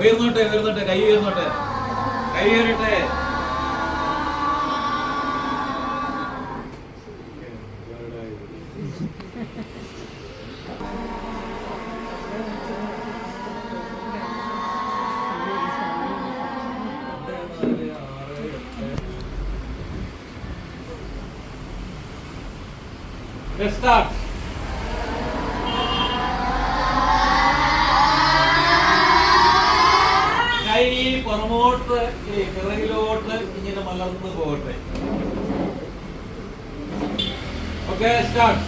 ഉയർന്നോട്ടെ ഉയർന്നോട്ടെ, കൈ ഉയർന്നോട്ടെ, കൈ ഉയരട്ടെ. Let's start. കൈ പുറമോട്ട് പിറകിലോട്ട് ഇങ്ങനെ മലർന്നു പോകട്ടെ. Okay, start.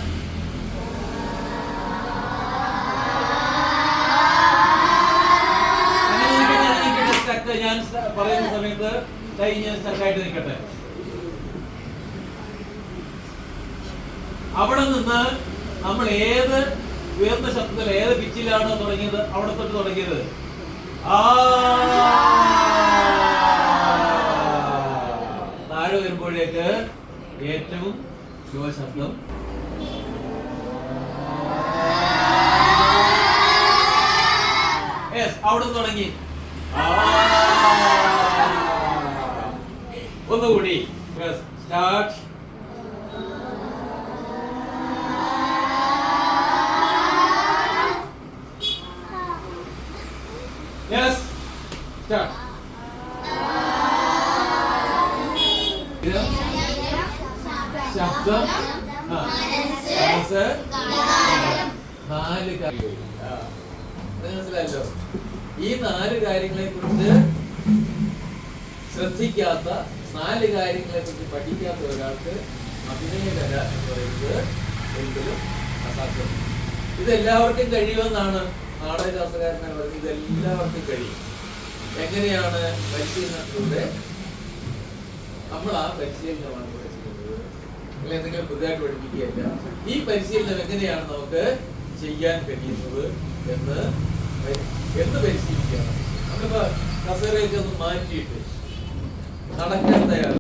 ഞാൻ പറയുന്ന സമയത്ത് കൈ ഞാൻ സ്റ്റക്കായിട്ട് നിൽക്കട്ടെ. അവിടെ നിന്ന് നമ്മൾ ഏത് ഉയർന്ന ശബ്ദത്തിൽ ഏത് പിച്ചിലാണോ തുടങ്ങിയത് അവിടെ തൊട്ട് തുടങ്ങിയത്. താഴെ വരുമ്പോഴേക്ക് ഏറ്റവും ശബ്ദം. അവിടെ തുടങ്ങി. ഒന്നുകൂടി സ്റ്റാർട്ട്. Yes, start. ശബ്ദം, മനസ്സ്, നാല് കാര്യങ്ങൾ. മനസ്സിലായല്ലോ? ഈ നാല് കാര്യങ്ങളെ കുറിച്ച് ശ്രദ്ധിക്കാത്ത, നാല് കാര്യങ്ങളെ കുറിച്ച് പഠിക്കാത്ത ഒരാൾക്ക് അഭിനയകല എന്ന് പറയുന്നത് ഒരിക്കലും അസാധ്യം. ഇതെല്ലാവർക്കും കഴിയുമെന്നാണ് നാടകശാസ്ത്രകാരനെ പറഞ്ഞത്. ഇതെല്ലാവർക്കും കഴിയും. എങ്ങനെയാണ്? പരിശീലനത്തിലൂടെ. നമ്മൾ ആ പരിശീലനമാണ് ഇവിടെ ചെയ്യുന്നത്. നിങ്ങൾ എന്തെങ്കിലും പുതുതായിട്ട് പഠിപ്പിക്കുകയല്ല. ഈ പരിശീലനം എങ്ങനെയാണ് നമുക്ക് ചെയ്യാൻ കഴിയുന്നത് എന്ന് പരിശീലിക്കണം. നമ്മളിപ്പോ കസേരയൊക്കെ ഒന്ന് മാറ്റിയിട്ട് നടക്കാൻ തയ്യാറാണ്.